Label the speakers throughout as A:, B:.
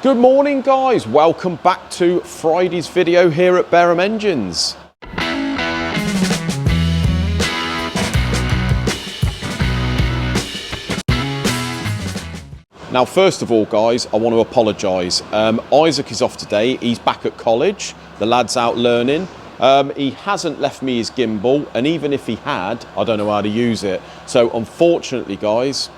A: Good morning guys, welcome back to Friday's video here at Barham Engines. Now first of all guys, I want to apologise. Isaac is off today, he's back at college, the lad's out learning. He hasn't left me his gimbal, and even if he had, I don't know how to use it. So unfortunately guys,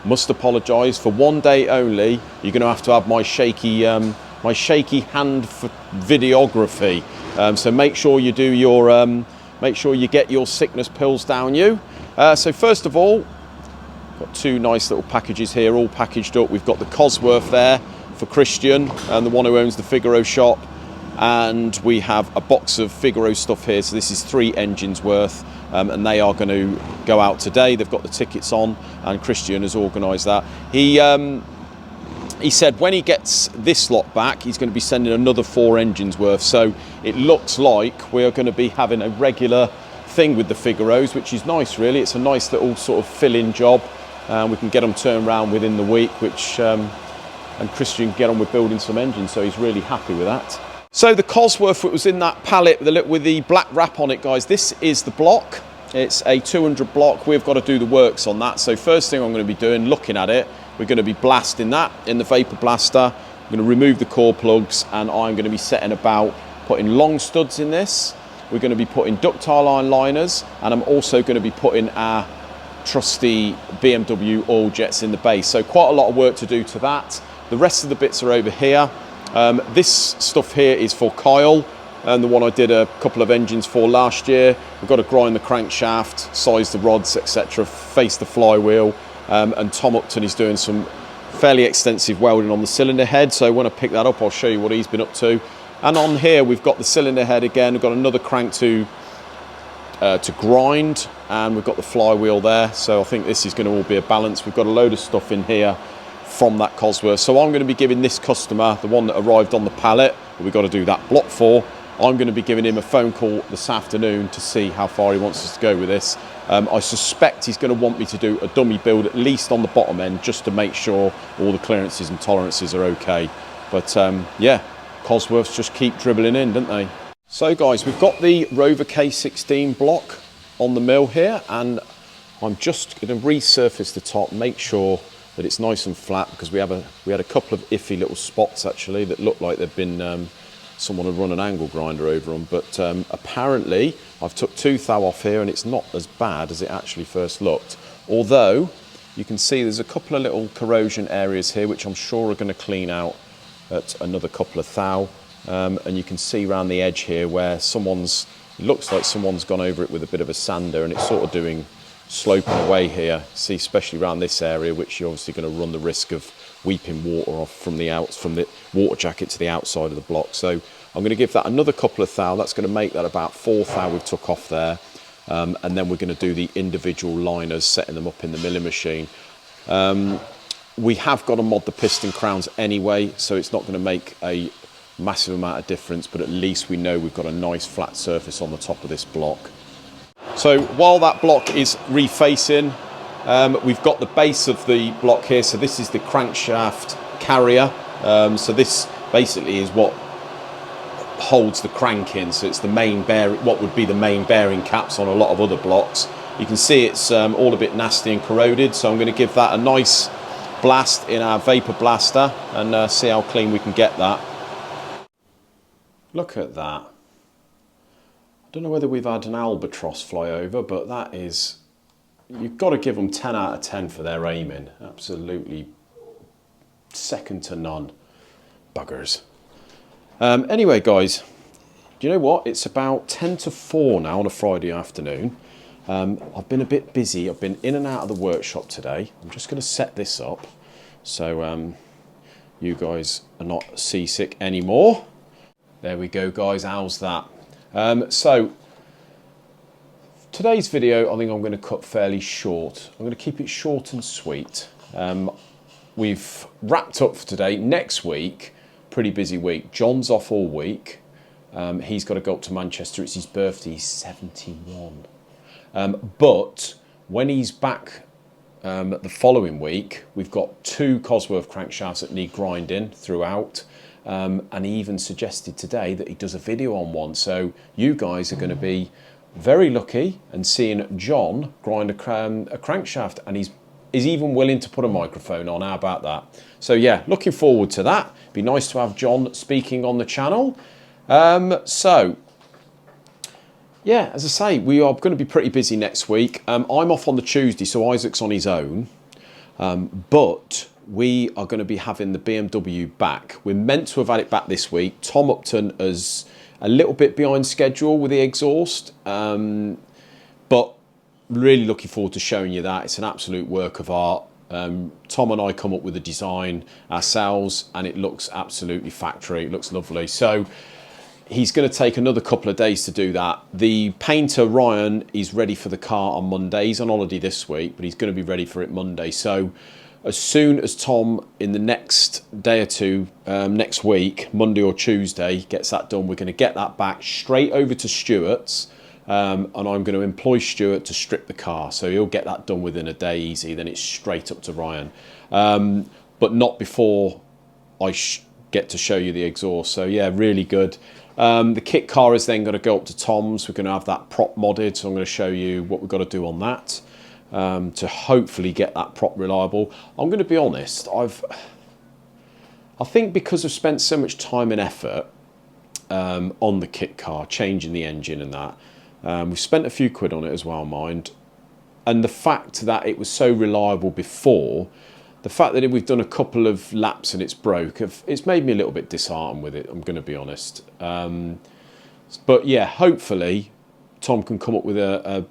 A: must apologise. For one day only, you're going to have my shaky hand for videography. So make sure you do your, make sure you get your sickness pills down you. So first of all, got two nice little packages here, all packaged up. We've got the Cosworth there for Christian, and the one who owns the Figaro shop. And we have a box of Figaro stuff here. So this is 3 engines worth. And they are going to go out today. They've got the tickets on, and Christian has organised that. He said when he gets this lot back, he's going to be sending another 4 engines worth. So it looks like we are going to be having a regular thing with the Figaros, which is nice really. It's a nice little sort of fill-in job. We can get them turned around within the week, which and Christian can get on with building some engines, so he's really happy with that. So the Cosworth that was in that pallet with the black wrap on it, guys, this is the block. It's a 200 block. We've got to do the works on that. So first thing I'm going to be doing, looking at it, we're going to be blasting that in the vapor blaster. I'm going to remove the core plugs, and I'm going to be setting about putting long studs in this. We're going to be putting ductile iron liners, and I'm also going to be putting our trusty BMW oil jets in the base. So quite a lot of work to do to that. The rest of the bits are over here. This stuff here is for Kyle, and the one I did a couple of engines for last year. We've got to grind the crankshaft, size the rods, etc., face the flywheel, and Tom Upton is doing some fairly extensive welding on the cylinder head. So when I pick that up, I'll show you what he's been up to. And on here, we've got the cylinder head again. We've got another crank to grind, and we've got the flywheel there. So I think this is going to all be a balance. We've got a load of stuff in here from that Cosworth. So I'm going to be giving this customer, the one that arrived on the pallet, that we've got to do that block for, I'm going to be giving him a phone call this afternoon to see how far he wants us to go with this. I suspect he's going to want me to do a dummy build, at least on the bottom end, just to make sure all the clearances and tolerances are okay. But yeah, Cosworths just keep dribbling in, don't they? So guys, we've got the Rover K16 block on the mill here, and I'm just going to resurface the top, make sure that it's nice and flat, because we had a couple of iffy little spots actually that looked like they've been someone had run an angle grinder over them. But apparently I've took 2 thou off here, and it's not as bad as it actually first looked. Although you can see there's a couple of little corrosion areas here, which I'm sure are going to clean out at another couple of thou. And you can see around the edge here where it looks like someone's gone over it with a bit of a sander, and it's sort of sloping away here. See, especially around this area, which you're obviously going to run the risk of weeping water off from the water jacket to the outside of the block. So I'm going to give that another couple of thou. That's going to make that about 4 thou we've took off there. And then we're going to do the individual liners, setting them up in the milling machine. We have got to mod the piston crowns anyway, so it's not going to make a massive amount of difference, but at least we know we've got a nice flat surface on the top of this block. So while that block is refacing, we've got the base of the block here. So this is the crankshaft carrier. So this basically is what holds the crank in. So it's the main bearing, what would be the main bearing caps on a lot of other blocks. You can see it's all a bit nasty and corroded. So I'm going to give that a nice blast in our vapor blaster and see how clean we can get that. Look at that. I don't know whether we've had an albatross fly over, but that is, you've got to give them 10 out of 10 for their aiming. Absolutely second to none. Buggers. Anyway, guys, do you know what? It's about 10 to 4 now on a Friday afternoon. I've been a bit busy. I've been in and out of the workshop today. I'm just going to set this up so you guys are not seasick anymore. There we go, guys. How's that? So today's video, I think I'm going to cut fairly short. I'm going to keep it short and sweet. We've wrapped up for today. Next week, pretty busy week. John's off all week. He's got to go up to Manchester. It's his birthday. He's 71. But when he's back the following week, we've got 2 Cosworth crankshafts that need grinding throughout. And he even suggested today that he does a video on one. So you guys are going to be very lucky and seeing John grind a crankshaft, and he's even willing to put a microphone on. How about that? So yeah, looking forward to that. Be nice to have John speaking on the channel. So yeah, as I say, we are going to be pretty busy next week. I'm off on the Tuesday, so Isaac's on his own. But we are going to be having the BMW back. We're meant to have had it back this week. Tom Upton is a little bit behind schedule with the exhaust, but really looking forward to showing you that. It's an absolute work of art. Tom and I come up with the design ourselves, and it looks absolutely factory. It looks lovely. So he's going to take another couple of days to do that. The painter, Ryan, is ready for the car on Monday. He's on holiday this week, but he's going to be ready for it Monday. So as soon as Tom, in the next day or two, next week, Monday or Tuesday, gets that done, we're going to get that back straight over to Stuart's, and I'm going to employ Stuart to strip the car. So he'll get that done within a day easy, then it's straight up to Ryan. But not before I get to show you the exhaust. So yeah, really good. The kit car is then going to go up to Tom's. We're going to have that prop modded, so I'm going to show you what we've got to do on that to hopefully get that prop reliable. I'm going to be honest, I think because I've spent so much time and effort on the kit car, changing the engine and that, we've spent a few quid on it as well, mind. And the fact that it was so reliable before, the fact that we've done a couple of laps and it's broke, it's made me a little bit disheartened with it, I'm going to be honest. But yeah, hopefully Tom can come up with a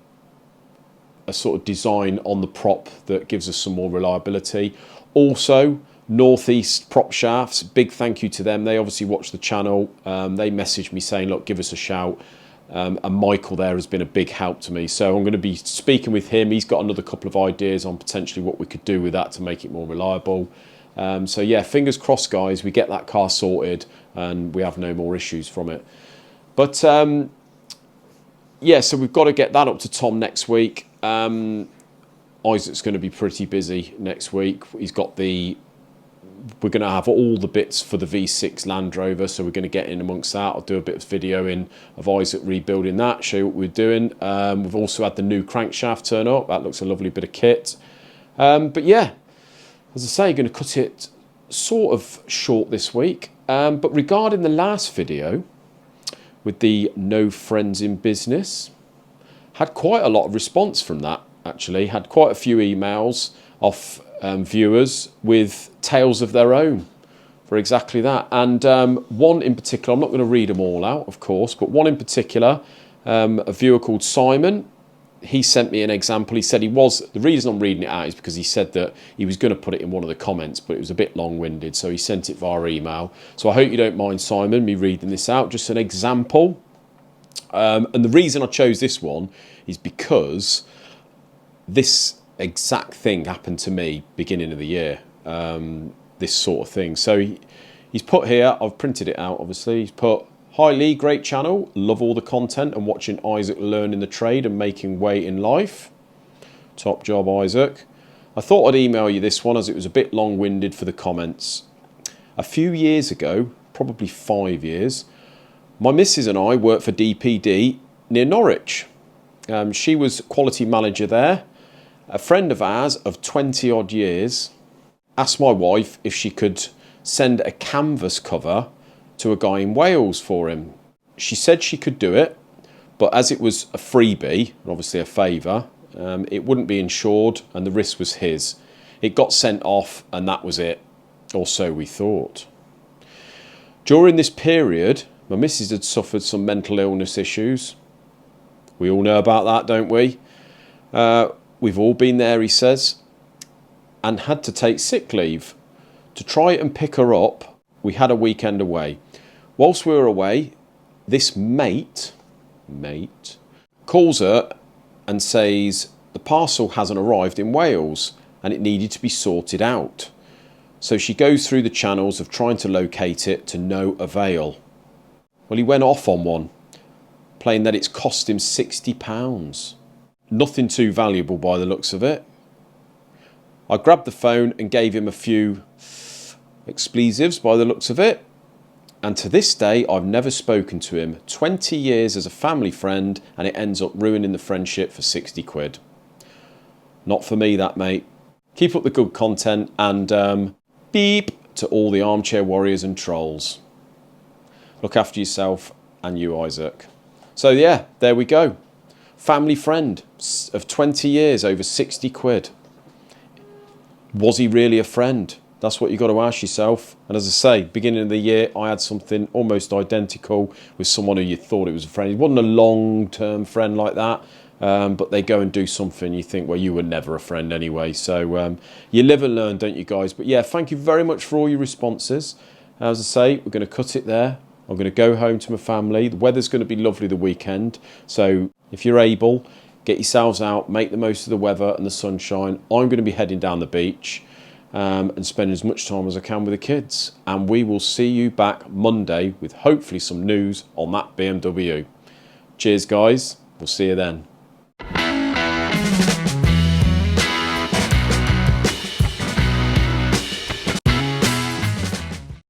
A: sort of design on the prop that gives us some more reliability. Also, Northeast Prop Shafts, big thank you to them. They obviously watch the channel. They messaged me saying, look, give us a shout. And Michael there has been a big help to me. So I'm going to be speaking with him. He's got another couple of ideas on potentially what we could do with that to make it more reliable. So yeah, fingers crossed, guys, we get that car sorted and we have no more issues from it. But yeah, so we've got to get that up to Tom next week. Isaac's going to be pretty busy next week. We're going to have all the bits for the V6 Land Rover, so we're going to get in amongst that. I'll do a bit of video of Isaac rebuilding that, show you what we're doing. We've also had the new crankshaft turn up. That looks a lovely bit of kit. But yeah, as I say, going to cut it sort of short this week. But regarding the last video with the no friends in business, had quite a lot of response from that, actually. Had quite a few emails off viewers with tales of their own for exactly that. And one in particular, I'm not going to read them all out, of course, but one in particular, a viewer called Simon, he sent me an example. He said the reason I'm reading it out is because he said that he was going to put it in one of the comments, but it was a bit long-winded, so he sent it via email. So I hope you don't mind, Simon, me reading this out, just an example. And the reason I chose this one is because this exact thing happened to me beginning of the year, this sort of thing. So he's put here, I've printed it out obviously, he's put, "Hi Lee, great channel, love all the content and watching Isaac learning the trade and making way in life. Top job, Isaac. I thought I'd email you this one as it was a bit long-winded for the comments. A few years ago, probably 5 years, my missus and I worked for DPD near Norwich. She was quality manager there. A friend of ours of 20 odd years asked my wife if she could send a canvas cover to a guy in Wales for him. She said she could do it, but as it was a freebie, and obviously a favour, it wouldn't be insured and the risk was his. It got sent off and that was it, or so we thought. During this period, my missus had suffered some mental illness issues. We all know about that, don't we? We've all been there, he says, and had to take sick leave. To try and pick her up, we had a weekend away. Whilst we were away, this mate calls her and says the parcel hasn't arrived in Wales and it needed to be sorted out. So she goes through the channels of trying to locate it to no avail. Well, he went off on one, playing that it's cost him £60. Nothing too valuable by the looks of it. I grabbed the phone and gave him a few expletives by the looks of it. And to this day, I've never spoken to him. 20 years as a family friend, and it ends up ruining the friendship for 60 quid. Not for me, that, mate. Keep up the good content, and beep to all the armchair warriors and trolls. Look after yourself and you, Isaac. So yeah, there we go. Family friend of 20 years, over 60 quid. Was he really a friend? That's what you've got to ask yourself. And as I say, beginning of the year, I had something almost identical with someone who you thought it was a friend. He wasn't a long-term friend like that, but they go and do something, you think, well, you were never a friend anyway. So you live and learn, don't you guys? But yeah, thank you very much for all your responses. As I say, we're going to cut it there. I'm going to go home to my family. The weather's going to be lovely the weekend. So if you're able, get yourselves out, make the most of the weather and the sunshine. I'm going to be heading down the beach and spending as much time as I can with the kids. And we will see you back Monday with hopefully some news on that BMW. Cheers, guys. We'll see you then.